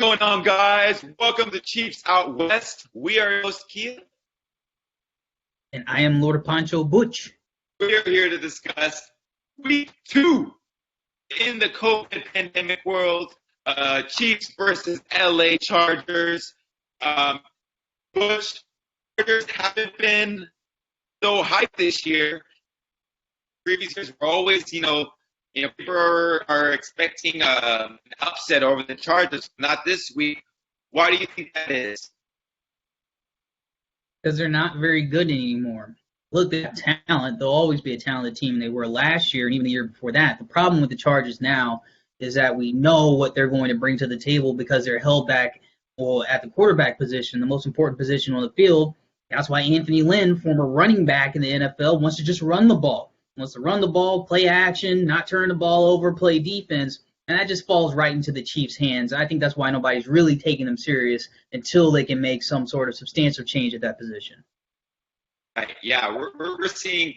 going on, guys? Welcome to Chiefs Out West. We are your host, Kia. And I am Lord Pancho Butch. We are here to discuss week 2 in the COVID pandemic world. Chiefs versus LA Chargers. Butch, Chargers haven't been so hyped this year. Previous years were always, people are expecting an upset over the Chargers. Not this week. Why do you think that is? Because they're not very good anymore. Look, they have talent. They'll always be a talented team. They were last year and even the year before that. The problem with the Chargers now is that we know what they're going to bring to the table because they're held back at the quarterback position, the most important position on the field. That's why Anthony Lynn, former running back in the NFL, wants to just run the ball. Wants to run the ball, play action, not turn the ball over, play defense. And that just falls right into the Chiefs' hands. I think that's why nobody's really taking them serious until they can make some sort of substantial change at that position. Right. Yeah, we're seeing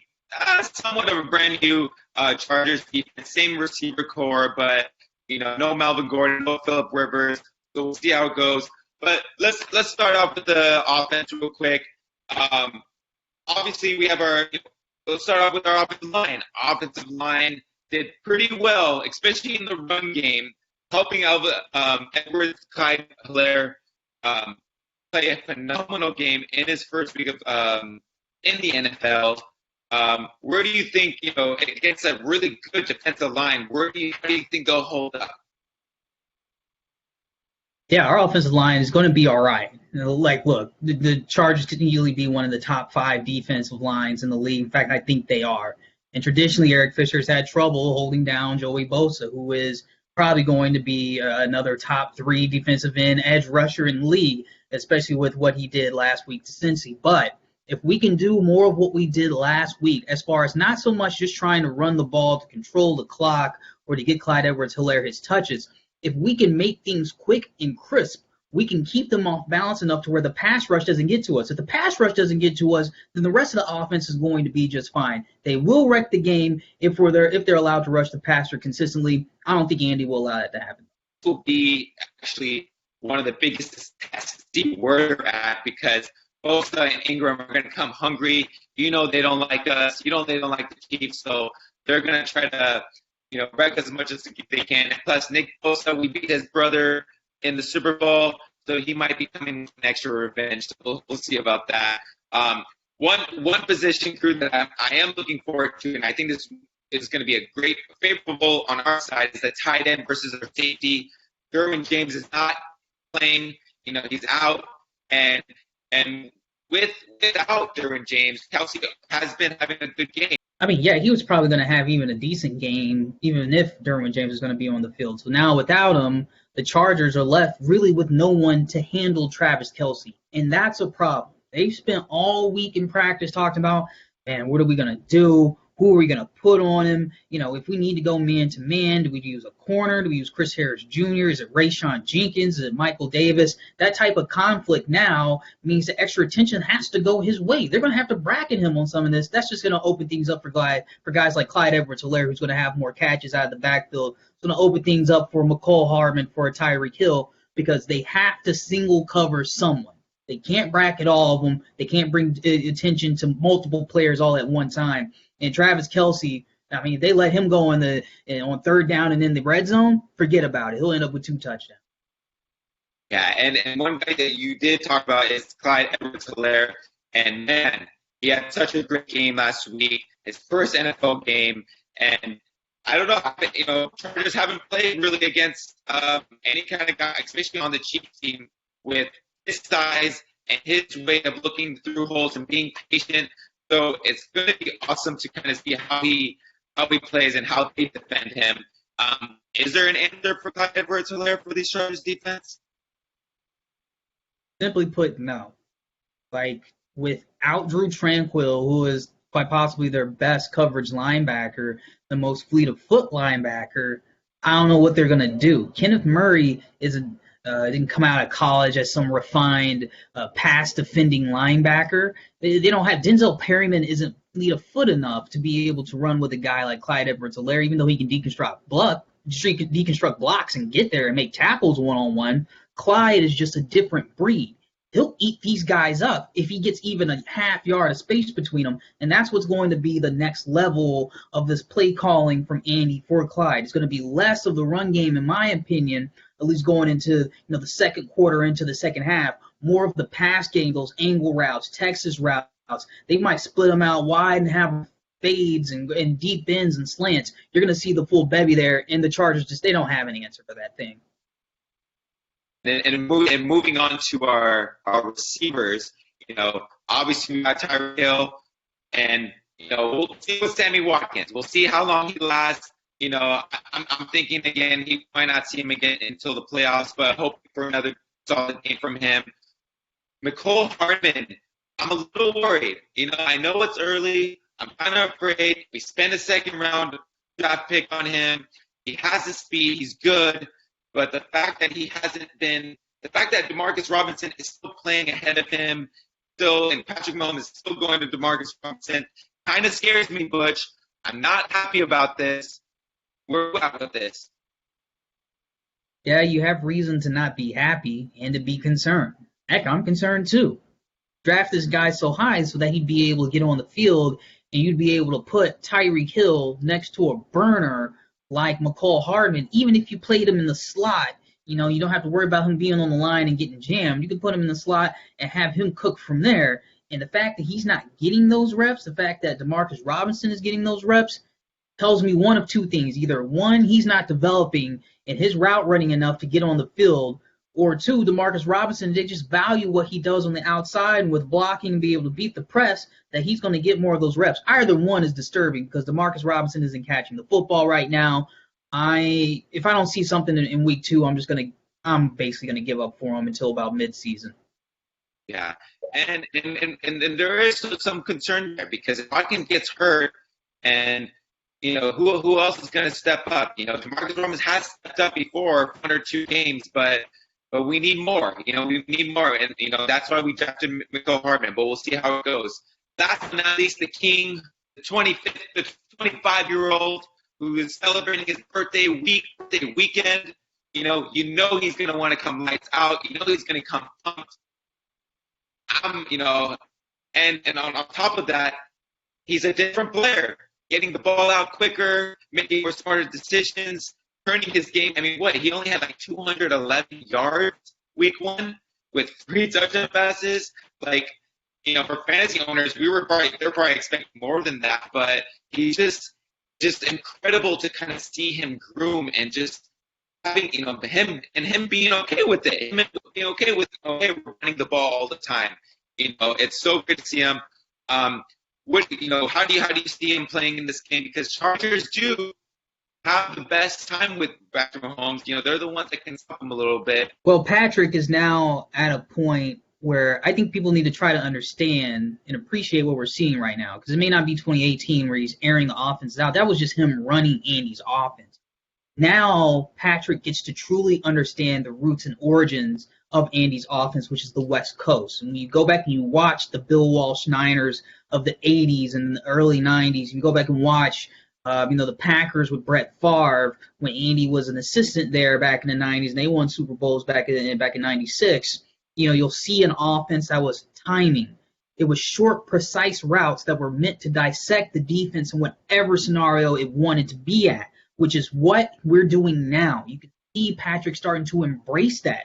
somewhat of a brand new Chargers defense, same receiver core, but no Melvin Gordon, no Phillip Rivers. So we'll see how it goes. But let's start off with the offense real quick. Obviously, we have let's start off with our offensive line. Offensive line did pretty well, especially in the run game, helping Edwards, Clyde Hilaire play a phenomenal game in his first week of in the NFL. Where do you think, against a really good defensive line, how do you think they'll hold up? Yeah, our offensive line is going to be all right. Look, the Chargers could easily be one of the top 5 defensive lines in the league. In fact, I think they are. And traditionally, Eric Fisher's had trouble holding down Joey Bosa, who is probably going to be another top 3 defensive end edge rusher in the league, especially with what he did last week to Cincy. But if we can do more of what we did last week, as far as not so much just trying to run the ball to control the clock or to get Clyde Edwards-Hilaire his touches, if we can make things quick and crisp, we can keep them off balance enough to where the pass rush doesn't get to us. If the pass rush doesn't get to us, then the rest of the offense is going to be just fine. They will wreck the game if they're allowed to rush the passer consistently. I don't think Andy will allow that to happen. This will be actually one of the biggest tests to see where they're at because Bosa and Ingram are going to come hungry. They don't like us. They don't like the Chiefs, so they're going to try to wreck as much as they can. And plus, Nick Bosa, we beat his brother in the Super Bowl, so he might be coming with an extra revenge. So we'll see about that. One position crew that I am looking forward to, and I think this is going to be a great favorable on our side, is the tight end versus our safety. Derwin James is not playing. He's out, and without Derwin James, Kelsey has been having a good game. I mean, yeah, he was probably going to have even a decent game, even if Derwin James is going to be on the field. So now without him, the Chargers are left really with no one to handle Travis Kelce. And that's a problem. They've spent all week in practice talking about, man, what are we going to do? Who are we going to put on him? If we need to go man-to-man, do we use a corner? Do we use Chris Harris Jr.? Is it Rayshawn Jenkins? Is it Michael Davis? That type of conflict now means the extra attention has to go his way. They're going to have to bracket him on some of this. That's just going to open things up for guys like Clyde Edwards-Hilaire, who's going to have more catches out of the backfield. It's going to open things up for McCole Hardman, for Tyreek Hill, because they have to single cover someone. They can't bracket all of them. They can't bring attention to multiple players all at one time. And Travis Kelce, I mean, they let him go on 3rd down and in the red zone, forget about it. He'll end up with 2 touchdowns. Yeah, and one guy that you did talk about is Clyde Edwards-Hilaire. And, man, he had such a great game last week, his first NFL game. And I don't know, Chargers haven't played really against any kind of guy, especially on the Chiefs team, with his size and his way of looking through holes and being patient. So it's going to be awesome to kind of see how he plays and how they defend him. Is there an answer for Clyde Edwards-Hilaire for these Chargers defense? Simply put, no. Without Drew Tranquill, who is quite possibly their best coverage linebacker, the most fleet of foot linebacker, I don't know what they're going to do. Kenneth Murray didn't come out of college as some refined pass defending linebacker. They don't have Denzel Perryman isn't fleet of foot enough to be able to run with a guy like Clyde Edwards-Hilaire, even though he can deconstruct blocks and get there and make tackles one-on-one. Clyde is just a different breed. He'll eat these guys up if he gets even a half yard of space between them. And that's what's going to be the next level of this play calling from Andy for Clyde. It's going to be less of the run game, in my opinion, at least going into the second quarter, into the second half. More of the pass game, those angle routes, Texas routes. They might split them out wide and have fades and deep ends and slants. You're going to see the full bevy there, and the Chargers they don't have an answer for that thing. And moving on to our receivers, obviously we got Tyreek Hill, and we'll see with Sammy Watkins. We'll see how long he lasts. I'm thinking again he might not see him again until the playoffs, but hoping for another solid game from him. Mecole Hardman, I'm a little worried. I know it's early. I'm kind of afraid. We spent a second round draft pick on him. He has the speed. He's good. But the fact that Demarcus Robinson is still playing ahead of him, and Patrick Mahomes is still going to Demarcus Robinson, kind of scares me, Butch. I'm not happy about this. Where are we at with this? Yeah, you have reason to not be happy and to be concerned. Heck, I'm concerned too. Draft this guy so high so that he'd be able to get on the field and you'd be able to put Tyreek Hill next to a burner like Mecole Hardman. Even if you played him in the slot, you don't have to worry about him being on the line and getting jammed. You can put him in the slot and have him cook from there. And the fact that he's not getting those reps, the fact that Demarcus Robinson is getting those reps, tells me one of two things. Either one, he's not developing in his route running enough to get on the field, or two, Demarcus Robinson, they just value what he does on the outside and with blocking and be able to beat the press, that he's going to get more of those reps. Either one is disturbing because Demarcus Robinson isn't catching the football right now. If I don't see something in week 2, I'm basically going to give up for him until about midseason. Yeah, and there is some concern there because if Watkins gets hurt, and who else is going to step up? Demarcus Robinson has stepped up before 1 or 2 games, but we need more. We need more, and that's why we drafted Mecole Hardman. But we'll see how it goes. Last but not least, the king, the 25-year-old who is celebrating his birthday weekend. He's going to want to come lights out. He's going to come pumped. And on top of that, he's a different player, getting the ball out quicker, making more smarter decisions, turning his game. He only had 211 yards week 1 with 3 touchdown passes. For fantasy owners, they're probably expecting more than that, but he's just incredible to kind of see him groom and just having, him being okay with it. Him being okay with running the ball all the time. It's so good to see him. How do you see him playing in this game? Because Chargers do have the best time with Patrick Mahomes. They're the ones that can stop him a little bit. Well, Patrick is now at a point where I think people need to try to understand and appreciate what we're seeing right now, because it may not be 2018 where he's airing the offense out. That was just him running Andy's offense. Now Patrick gets to truly understand the roots and origins of Andy's offense, which is the West Coast. And when you go back and you watch the Bill Walsh Niners of the 80s and the early 90s, you go back and watch the Packers with Brett Favre when Andy was an assistant there back in the 90s, and they won Super Bowls back in 96. You'll see an offense that was timing. It was short, precise routes that were meant to dissect the defense in whatever scenario it wanted to be at, which is what we're doing now. You can see Patrick starting to embrace that.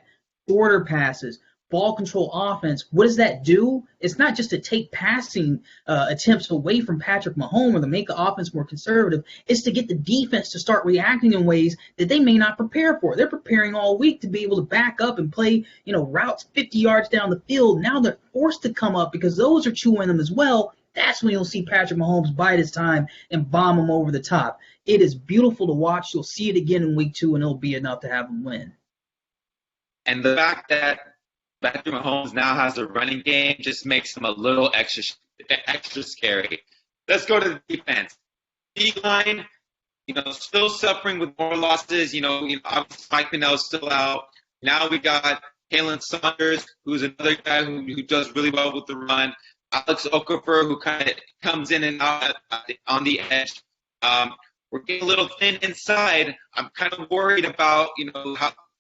Shorter passes, ball control offense. What does that do? It's not just to take passing attempts away from Patrick Mahomes or to make the offense more conservative. It's to get the defense to start reacting in ways that they may not prepare for. They're preparing all week to be able to back up and play, routes 50 yards down the field. Now they're forced to come up because those are chewing them as well. That's when you'll see Patrick Mahomes bide his time and bomb them over the top. It is beautiful to watch. You'll see it again in week 2, and it'll be enough to have him win. And the fact that Patrick Mahomes now has a running game just makes him a little extra scary. Let's go to the defense. D-line, still suffering with more losses. Obviously Mike Pinnell's still out. Now we got Kalen Saunders, who's another guy who does really well with the run. Alex Okafor, who kind of comes in and out on the edge. We're getting a little thin inside. I'm kind of worried about,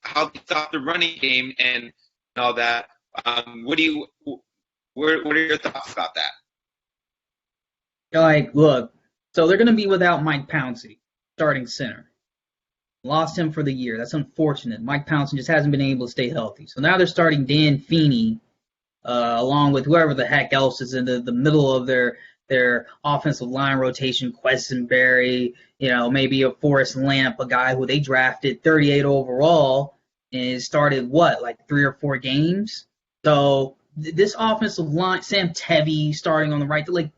how they stopped the running game and all that. What are your thoughts about that? Like, look, so they're going to be without Mike Pouncey, starting center. Lost him for the year. That's unfortunate. Mike Pouncey just hasn't been able to stay healthy. So now they're starting Dan Feeney, along with whoever the heck else is in the middle of their offensive line rotation, Quessenberry, maybe a Forrest Lamp, a guy who they drafted 38 overall and started like 3 or 4 games. So this offensive line, Sam Tevy starting on the right, like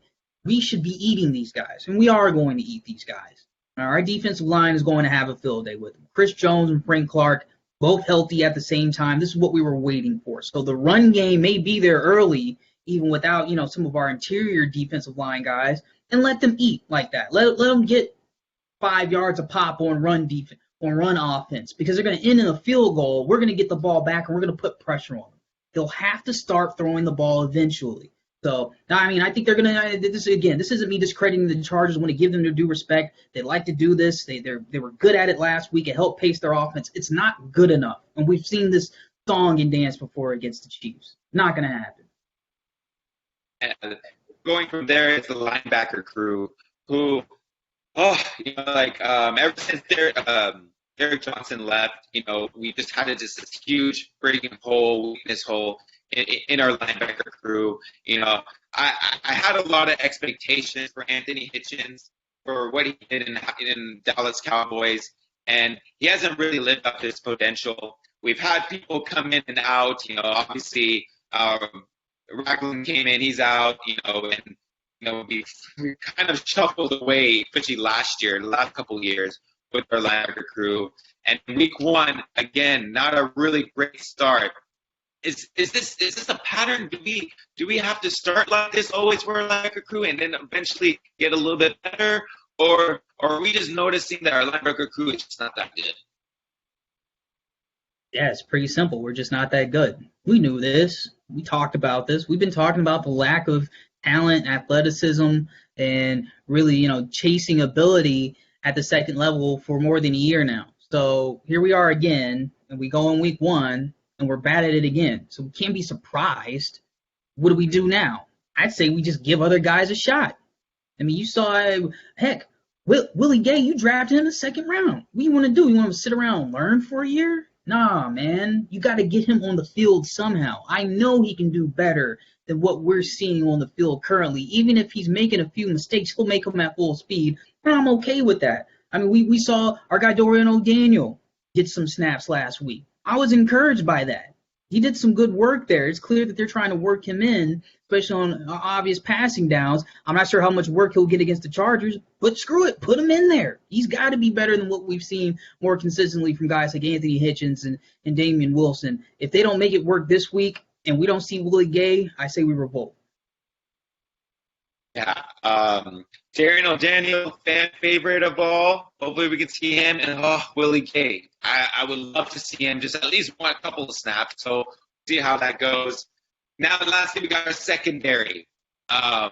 we should be eating these guys, and we are going to eat these guys. Our defensive line is going to have a field day with them. Chris Jones and Frank Clark, both healthy at the same time. This is what we were waiting for. So the run game may be there early, even without, some of our interior defensive line guys, and let them eat like that. Let them get 5 yards a pop on run defense, on run offense, because they're going to end in a field goal. We're going to get the ball back, and we're going to put pressure on them. They'll have to start throwing the ball eventually. So, I think they're going to – this isn't me discrediting the Chargers. I want to give them their due respect. They like to do this. They were good at it last week. It helped pace their offense. It's not good enough. And we've seen this song and dance before against the Chiefs. Not going to happen. And going from there is the linebacker crew who, ever since Derek Johnson left, we just had this huge breaking weakness hole in our linebacker crew. I had a lot of expectations for Anthony Hitchens for what he did in Dallas Cowboys, and he hasn't really lived up to his potential. We've had people come in and out. Obviously, Ragland came in, he's out. We kind of shuffled away, especially the last couple of years with our linebacker crew. And week 1, again, not a really great start. Is this a pattern? Do we have to start like this always for our linebacker crew and then eventually get a little bit better, or are we just noticing that our linebacker crew is just not that good? Yeah, it's pretty simple. We're just not that good. We knew this. We talked about this. We've been talking about the lack of talent, athleticism, and really, chasing ability at the second level for more than a year now. So here we are again, and we go in week 1. And we're bad at it again. So we can't be surprised. What do we do now? I'd say we just give other guys a shot. I mean, you saw, heck, Willie Gay, you drafted him in the 2nd round. What do you want to do? You want him to sit around and learn for a year? Nah, man. You got to get him on the field somehow. I know he can do better than what we're seeing on the field currently. Even if he's making a few mistakes, he'll make them at full speed. And I'm okay with that. I mean, we saw our guy Dorian O'Daniel get some snaps last week. I was encouraged by that. He did some good work there. It's clear that they're trying to work him in, especially on obvious passing downs. I'm not sure how much work he'll get against the Chargers, but screw it. Put him in there. He's got to be better than what we've seen more consistently from guys like Anthony Hitchens and Damian Wilson. If they don't make it work this week and we don't see Willie Gay, I say we revolt. Yeah. Dorian O'Daniel, fan favorite of all. Hopefully we can see him. And Willie Gay. I would love to see him just at least a couple of snaps. So see how that goes. Now, lastly, we got our secondary. Who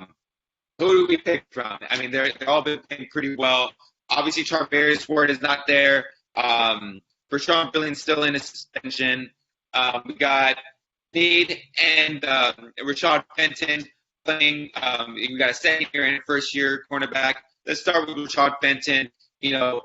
do we pick from? I mean, they're all been playing pretty well. Obviously, Charvarius Ward is not there. Rashawn Billings still in a suspension. We got Nade and Rashad Fenton playing. We got a second-year and first-year cornerback. Let's start with Rashad Fenton. He got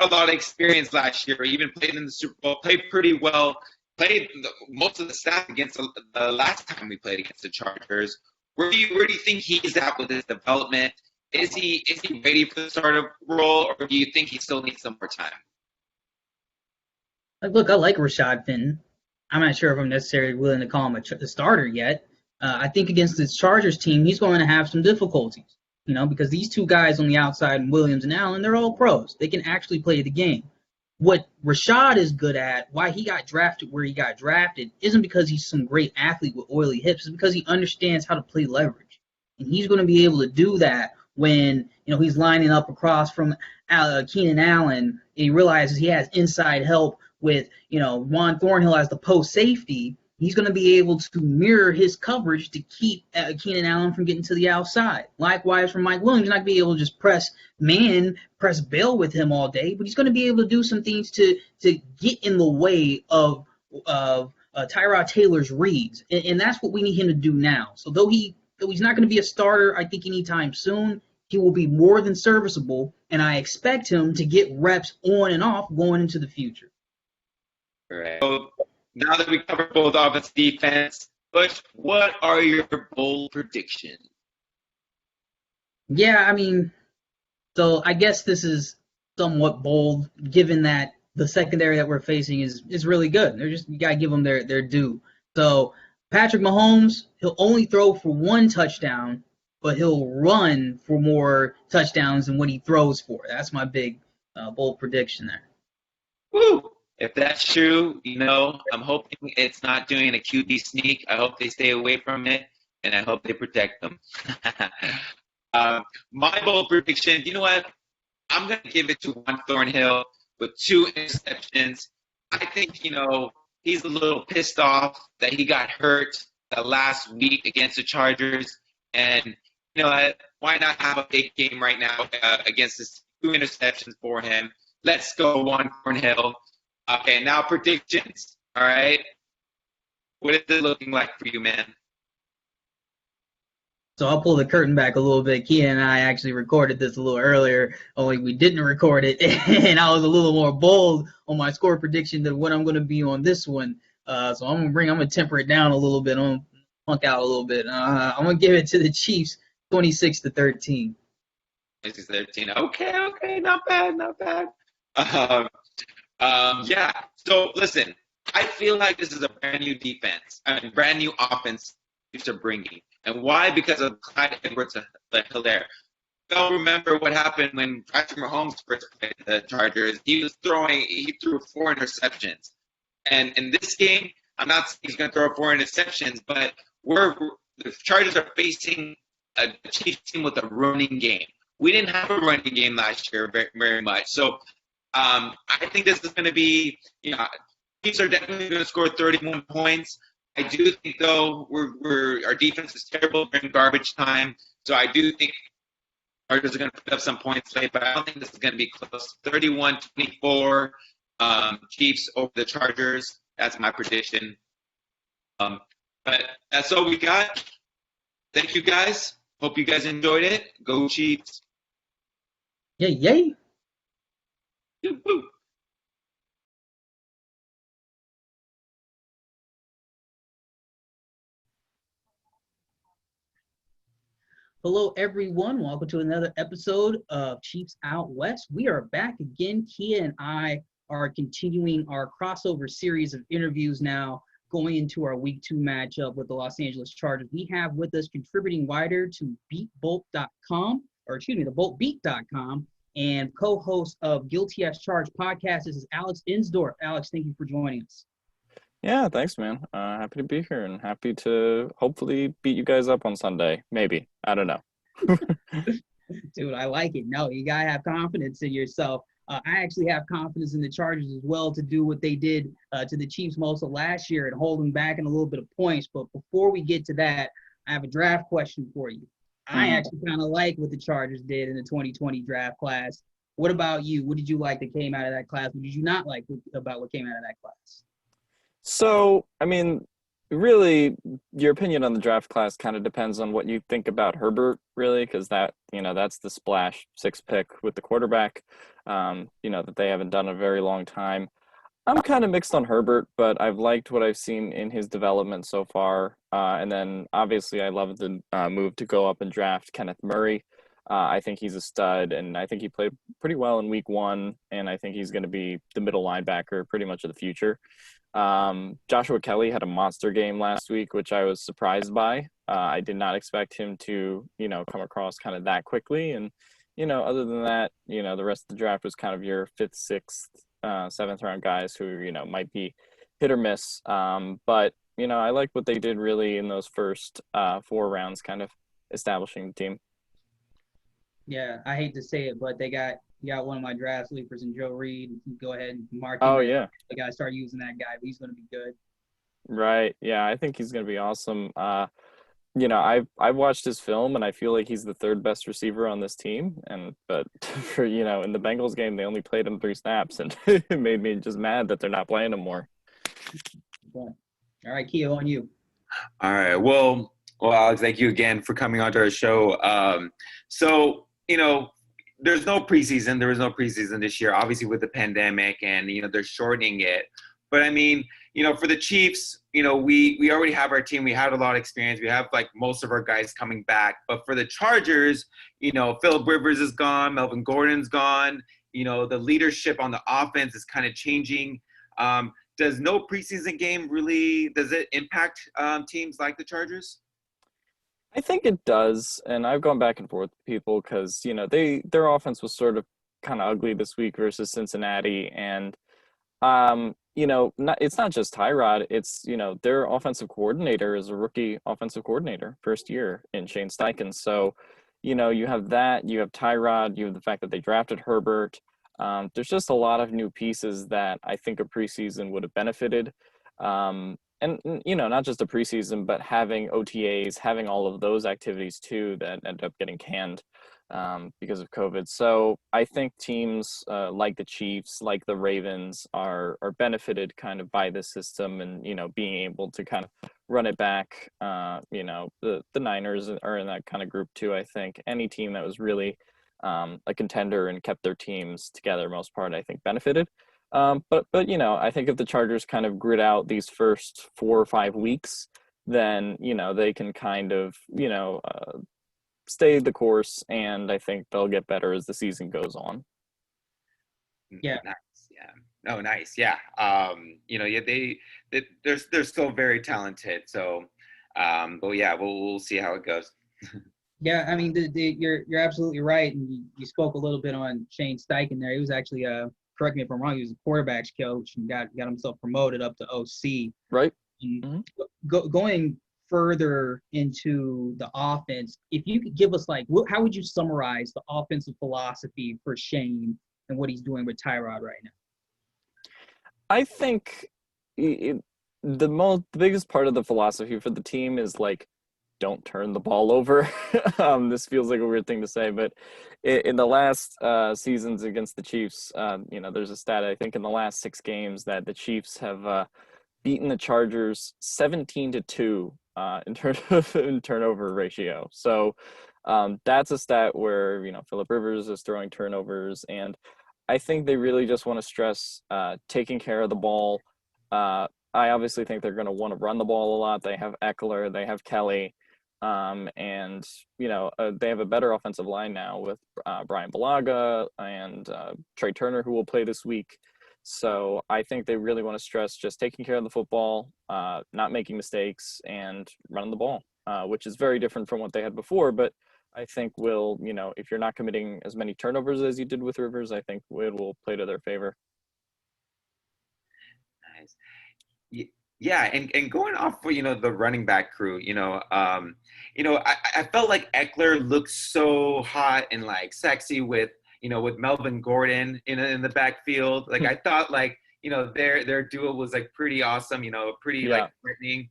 a lot of experience last year. He even played in the Super Bowl, played pretty well, played most of the snaps against the last time we played against the Chargers. Where do you think he's at with his development? Is he ready for the starter role, or do you think he still needs some more time? Look, I like Rashad Fenton. I'm not sure if I'm necessarily willing to call him a starter yet. I think against this Chargers team, he's going to have some difficulties, because these two guys on the outside, Williams and Allen, they're all pros. They can actually play the game. What Rashad is good at, why he got drafted where he got drafted, isn't because he's some great athlete with oily hips. It's because he understands how to play leverage. And he's going to be able to do that when, he's lining up across from Keenan Allen, and he realizes he has inside help with, Juan Thornhill as the post safety. he's going to be able to mirror his coverage to keep Keenan Allen from getting to the outside. Likewise for Mike Williams, he's not going to be able to just press bail with him all day, but he's going to be able to do some things to get in the way of Tyrod Taylor's reads, and that's what we need him to do now. So though he's not going to be a starter, I think anytime soon, he will be more than serviceable, and I expect him to get reps on and off going into the future. All right. So now that we covered both offense and defense, Butch, what are your bold predictions? Yeah, I mean, so I guess this is somewhat bold, given that the secondary that we're facing is really good. You gotta give them their due. So Patrick Mahomes, he'll only throw for one touchdown, but he'll run for more touchdowns than what he throws for. That's my big bold prediction there. Woo! If that's true, I'm hoping it's not doing a QB sneak. I hope they stay away from it, and I hope they protect them. My bold prediction, you know what? I'm going to give it to Juan Thornhill with 2 interceptions. I think, he's a little pissed off that he got hurt the last week against the Chargers. And, why not have a big game right now against this 2 interceptions for him? Let's go, Juan Thornhill. Okay, now predictions. All right. What is it looking like for you, man? So I'll pull the curtain back a little bit. Kia and I actually recorded this a little earlier, only we didn't record it, and I was a little more bold on my score prediction than what I'm going to be on this one. So I'm going to temper it down a little bit. I'm going to punk out a little bit. I'm going to give it to the Chiefs 26-13. 26-13. Okay, not bad. Yeah. So listen, I feel like this is a brand new defense. Brand new offense Chiefs are bringing. And why? Because of Clyde Edwards-Helaire. Y'all remember what happened when Patrick Mahomes first played the Chargers? He threw 4 interceptions. And in this game, I'm not saying he's going to throw 4 interceptions, but the Chargers are facing a Chiefs team with a running game. We didn't have a running game last year very, very much. So I think this is going to be, Chiefs are definitely going to score 31 points. I do think, though, our defense is terrible during garbage time. So I do think Chargers are going to put up some points today, but I don't think this is going to be close. 31-24, Chiefs over the Chargers. That's my prediction. But that's all we got. Thank you, guys. Hope you guys enjoyed it. Go Chiefs. Yay. Woo. Hello, everyone. Welcome to another episode of Chiefs Out West. We are back again. Kia and I are continuing our crossover series of interviews now, going into our Week 2 matchup with the Los Angeles Chargers. We have with us contributing writer to BeatBolt.com, the BoltBeat.com, and co-host of Guilty as Charged podcast. This is Alex Insdorff. Alex, thank you for joining us. Yeah, thanks, man. Happy to be here and happy to hopefully beat you guys up on Sunday. Maybe. I don't know. Dude, I like it. No, you got to have confidence in yourself. I actually have confidence in the Chargers as well to do what they did to the Chiefs most of last year and hold them back in a little bit of points. But before we get to that, I have a draft question for you. I actually kind of like what the Chargers did in the 2020 draft class. What about you? What did you like that came out of that class? What did you not like about what came out of that class? So, I mean, really, your opinion on the draft class kind of depends on what you think about Herbert, really, because that's the splash 6 pick with the quarterback, that they haven't done in a very long time. I'm kind of mixed on Herbert, but I've liked what I've seen in his development so far. And then, obviously, I love the move to go up and draft Kenneth Murray. I think he's a stud, and I think he played pretty well in Week 1, and I think he's going to be the middle linebacker pretty much of the future. Joshua Kelly had a monster game last week, which I was surprised by. I did not expect him to, come across kind of that quickly. And, other than that, the rest of the draft was kind of your 5th, 6th, 7th round guys who, might be hit or miss. But, I like what they did really in those first 4 rounds, kind of establishing the team. Yeah, I hate to say it, but they got one of my draft sleepers in Joe Reed. Go ahead and mark him. Oh, yeah. I got to start using that guy, but he's going to be good. Right. Yeah, I think he's going to be awesome. I've watched his film and I feel like he's the third best receiver on this team. But for in the Bengals game they only played him 3 snaps, and it made me just mad that they're not playing him more. All right, Kia, on you. All right. Well, Alex, thank you again for coming onto our show. So, there's no preseason. There was no preseason this year, obviously with the pandemic, and they're shortening it. But I mean, for the Chiefs, we already have our team. We had a lot of experience. We have like most of our guys coming back. But for the Chargers, Phillip Rivers is gone. Melvin Gordon's gone. The leadership on the offense is kind of changing. Does no preseason game does it impact teams like the Chargers? I think it does, and I've gone back and forth with people because their offense was sort of kind of ugly this week versus Cincinnati, and it's not just Tyrod. It's their offensive coordinator is a rookie offensive coordinator, first year in Shane Steichen. So, you have that, you have Tyrod, you have the fact that they drafted Herbert. There's just a lot of new pieces that I think a preseason would have benefited. And not just a preseason, but having OTAs, having all of those activities too that ended up getting canned because of COVID. So I think teams like the Chiefs, like the Ravens, are benefited kind of by this system, and being able to kind of run it back. The Niners are in that kind of group too. I think any team that was really a contender and kept their teams together most part, I think benefited. But I think if the Chargers kind of grit out these first 4 or 5 weeks, then they can kind of stay the course, and I think they'll get better as the season goes on. Yeah. Nice. Yeah. Oh, nice. Yeah. They're still very talented. So, but yeah, we'll see how it goes. Yeah, I mean, you're absolutely right, and you spoke a little bit on Shane Steichen there. He was actually correct me if I'm wrong, he was a quarterbacks coach and got himself promoted up to OC. Right. Mm-hmm. Going further into the offense, if you could give us how would you summarize the offensive philosophy for Shane and what he's doing with Tyrod right now? I think the biggest part of the philosophy for the team is don't turn the ball over. This feels like a weird thing to say, but in the last seasons against the Chiefs, there's a stat, I think, in the last 6 games that the Chiefs have beaten the Chargers 17-2 in turnover ratio. So that's a stat where, Phillip Rivers is throwing turnovers, and I think they really just want to stress taking care of the ball. I obviously think they're going to want to run the ball a lot. They have Eckler, they have Kelly. And they have a better offensive line now with Brian Bulaga and Trey Turner, who will play this week. So I think they really want to stress just taking care of the football, not making mistakes, and running the ball, which is very different from what they had before. But I think if you're not committing as many turnovers as you did with Rivers, I think it will play to their favor. Nice. Yeah, and going off for the running back crew, I felt like Eckler looked so hot and sexy with Melvin Gordon in the backfield. I thought their duo was pretty awesome, pretty threatening.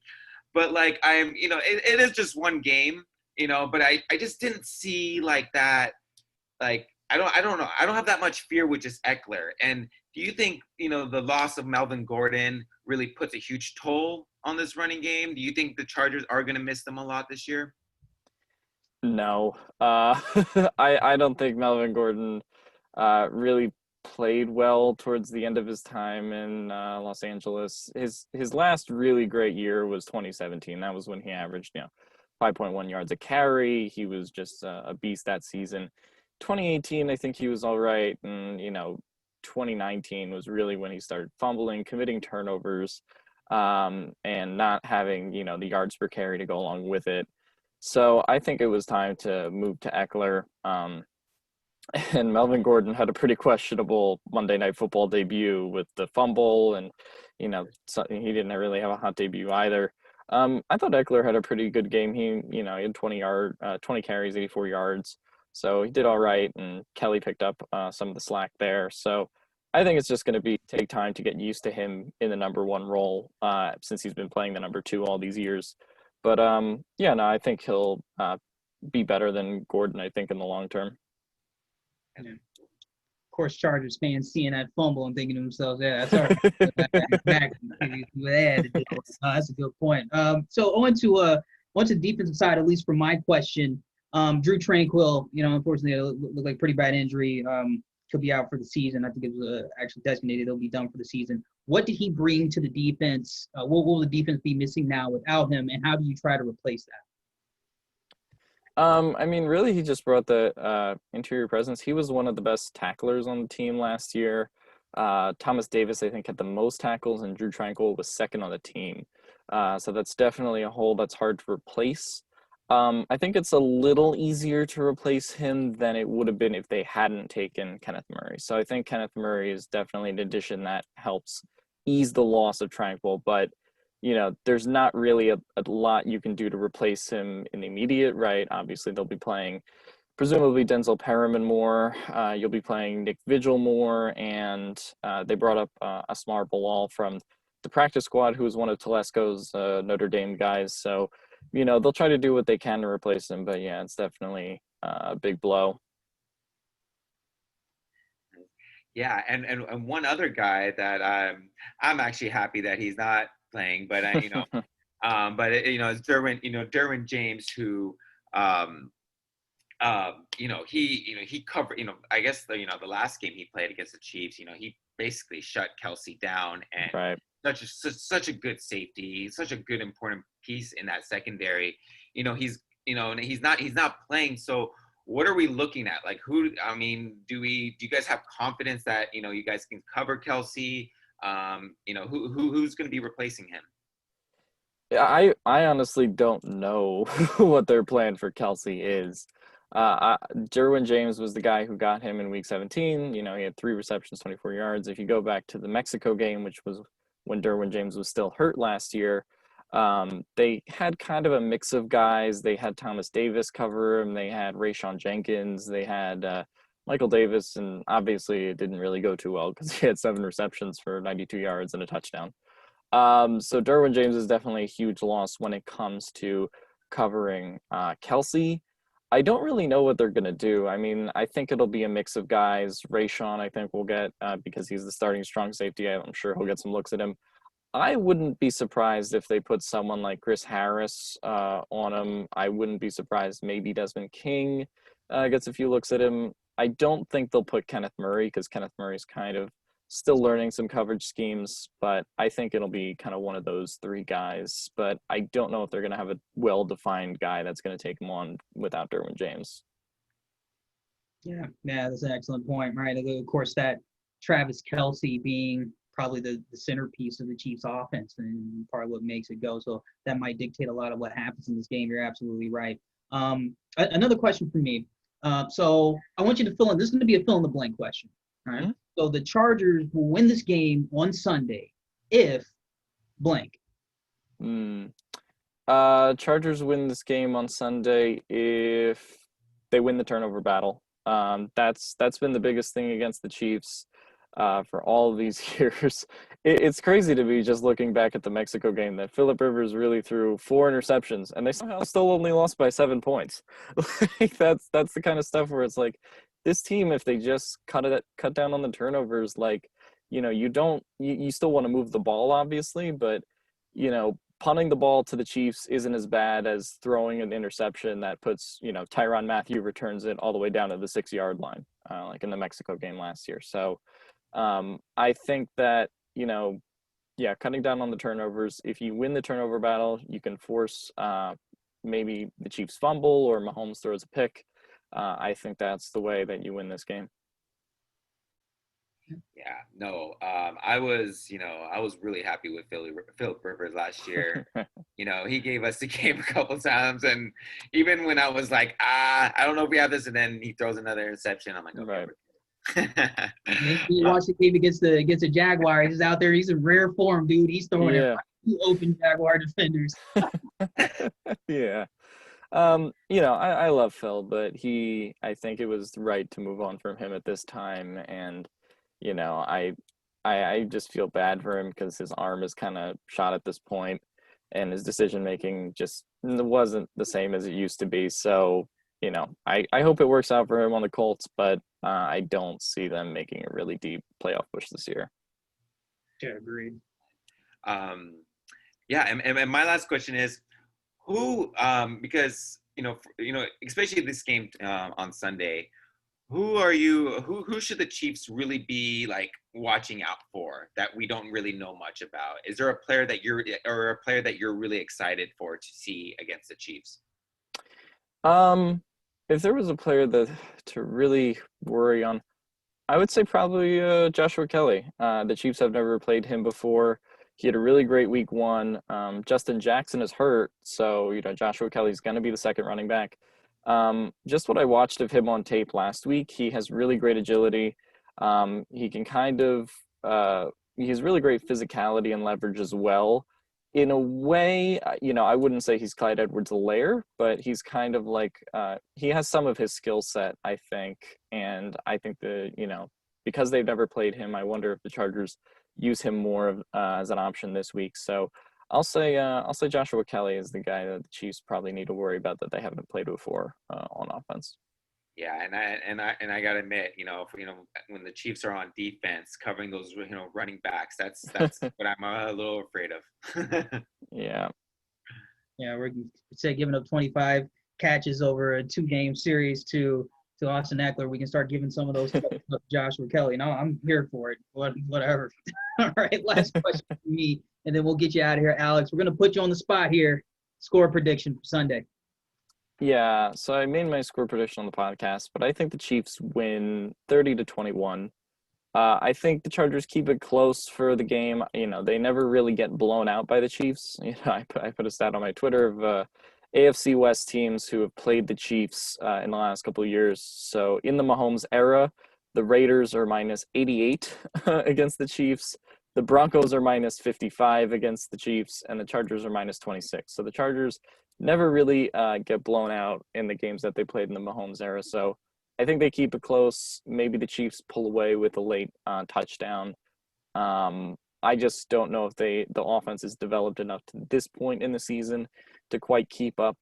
But it is just one game, but I just didn't see that. I don't know. I don't have that much fear with just Eckler. And do you think, the loss of Melvin Gordon really puts a huge toll on this running game? Do you think the Chargers are going to miss them a lot this year? No. I don't think Melvin Gordon really played well towards the end of his time in Los Angeles. His last really great year was 2017. That was when he averaged 5.1 yards a carry. He was just a beast that season. 2018, I think he was all right, and 2019 was really when he started fumbling, committing turnovers, and not having the yards per carry to go along with it. So I think it was time to move to Eckler. And Melvin Gordon had a pretty questionable Monday Night Football debut with the fumble, and he didn't really have a hot debut either. I thought Eckler had a pretty good game. He had 20 carries, 84 yards. So he did all right, and Kelly picked up some of the slack there. So I think it's just going to take time to get used to him in the number one role since he's been playing the number two all these years. But yeah, no, I think he'll be better than Gordon, I think, in the long term. Yeah. Of course, Chargers fans seeing that fumble and thinking to themselves, yeah, that's all right. Exactly. That's a good point. So on to the defensive side, at least for my question. Drew Tranquill, unfortunately, it looked like a pretty bad injury. He'll be out for the season. I think it was actually designated he'll be done for the season. What did he bring to the defense? What will the defense be missing now without him, and how do you try to replace that? I mean, really, he just brought the interior presence. He was one of the best tacklers on the team last year. Thomas Davis, I think, had the most tackles, and Drew Tranquill was second on the team. So that's definitely a hole that's hard to replace. I think it's a little easier to replace him than it would have been if they hadn't taken Kenneth Murray. So I think Kenneth Murray is definitely an addition that helps ease the loss of Tranquill, but there's not really a lot you can do to replace him in the immediate, right? Obviously, they'll be playing presumably Denzel Perriman more. You'll be playing Nick Vigil more, and they brought up Asmar Bilal from the practice squad, who was one of Telesco's Notre Dame guys. So, they'll try to do what they can to replace him, but yeah, it's definitely a big blow. Yeah, and one other guy that I'm actually happy that he's not playing, but it's Derwin James, who he covered, I guess the last game he played against the Chiefs, he basically shut Kelce down, and right. such a good safety, such a good important piece in that secondary. He's not playing. So what are we looking at? Like, do you guys have confidence that you guys can cover Kelce? Who's going to be replacing him? Yeah, I honestly don't know what their plan for Kelce is. Derwin James was the guy who got him in week 17. He had 3 receptions, 24 yards. If you go back to the Mexico game, which was when Derwin James was still hurt last year, they had kind of a mix of guys. They had Thomas Davis cover him. They had Rayshon Jenkins. They had Michael Davis, and obviously it didn't really go too well because he had 7 receptions for 92 yards and a touchdown. So Derwin James is definitely a huge loss when it comes to covering Kelce. I don't really know what they're going to do. I mean, I think it'll be a mix of guys. Rayshon, I think, will get, because he's the starting strong safety, I'm sure he'll get some looks at him. I wouldn't be surprised if they put someone like Chris Harris on him. I wouldn't be surprised maybe Desmond King gets a few looks at him. I don't think they'll put Kenneth Murray because Kenneth Murray's kind of still learning some coverage schemes, but I think it'll be kind of one of those 3 guys. But I don't know if they're going to have a well-defined guy that's going to take him on without Derwin James. Yeah, that's an excellent point, right? Of course, that Travis Kelce being probably the centerpiece of the Chiefs' offense and part of what makes it go. So that might dictate a lot of what happens in this game. You're absolutely right. Another question for me. So I want you to fill in. This is going to be a fill-in-the-blank question. All right. Mm-hmm. So the Chargers will win this game on Sunday if blank. Chargers win this game on Sunday if they win the turnover battle. That's been the biggest thing against the Chiefs for all of these years. It's crazy to me just looking back at the Mexico game that Phillip Rivers really threw 4 interceptions and they somehow still only lost by 7 points. Like that's the kind of stuff where it's like, this team, if they just cut down on the turnovers, like, you still want to move the ball, obviously, but, punting the ball to the Chiefs isn't as bad as throwing an interception that puts, Tyrann Mathieu returns it all the way down to the 6-yard line, like in the Mexico game last year. So I think that, cutting down on the turnovers, if you win the turnover battle, you can force maybe the Chiefs fumble or Mahomes throws a pick. I think that's the way that you win this game. Yeah, no, I was really happy with Phillip Rivers last year. He gave us the game a couple times, and even when I was like, I don't know if we have this, and then he throws another interception, I'm like, okay. Right. You watch the game against the Jaguars. He's out there. He's in rare form, dude. He's throwing it 2 open Jaguar defenders. Yeah. I love Phil, but I think it was right to move on from him at this time. And, I just feel bad for him because his arm is kind of shot at this point, and his decision making just wasn't the same as it used to be. So, I hope it works out for him on the Colts, but I don't see them making a really deep playoff push this year. Yeah, agreed. And my last question is, who, because especially this game on Sunday, who should the Chiefs really be like watching out for that we don't really know much about? Is there a player that you're really excited for to see against the Chiefs? If there was a player to really worry on, I would say probably Joshua Kelly. The Chiefs have never played him before. He had a really great week 1. Justin Jackson is hurt, so Joshua Kelly's going to be the second running back. Just what I watched of him on tape last week, he has really great agility. He can he has really great physicality and leverage as well. In a way, I wouldn't say he's Clyde Edwards-Helaire, but he's kind of like, he has some of his skill set, I think. And I think because they've never played him, I wonder if the Chargers use him more as an option this week. So I'll say Joshua Kelly is the guy that the Chiefs probably need to worry about that they haven't played before on offense. Yeah, and I gotta admit, when the Chiefs are on defense covering those running backs, that's what I'm a little afraid of. Yeah. Yeah, we're giving up 25 catches over a 2-game series to Austin Eckler. We can start giving some of those to Joshua Kelly. No, I'm here for it. Whatever. All right, last question for me, and then we'll get you out of here, Alex. We're gonna put you on the spot here. Score prediction for Sunday. Yeah, so I made my score prediction on the podcast, but I think the Chiefs win 30-21. I think the Chargers keep it close for the game. They never really get blown out by the Chiefs. I put a stat on my Twitter of AFC West teams who have played the Chiefs in the last couple of years. So in the Mahomes era, the Raiders are -88 against the Chiefs. The Broncos are -55 against the Chiefs, and the Chargers are -26. So the Chargers never really get blown out in the games that they played in the Mahomes era. So I think they keep it close. Maybe the Chiefs pull away with a late touchdown. I just don't know if the offense is developed enough to this point in the season to quite keep up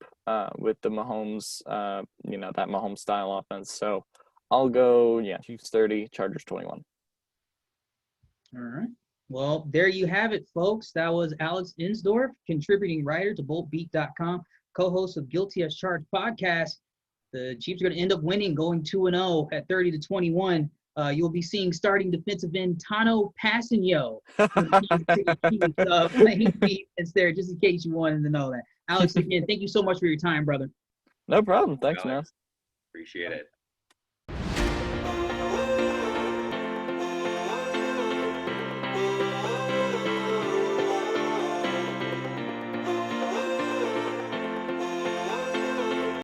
with the Mahomes, that Mahomes style offense. So I'll go, Chiefs 30, Chargers 21. All right. Well, there you have it, folks. That was Alex Insdorff, contributing writer to BoltBeat.com, co-host of Guilty as Charged podcast. The Chiefs are going to end up winning, going 2-0 at 30-21. You'll be seeing starting defensive end Tano Passanio playing defense there, just in case you wanted to know that. Alex, again, thank you so much for your time, brother. No problem. Thanks, man. Appreciate it.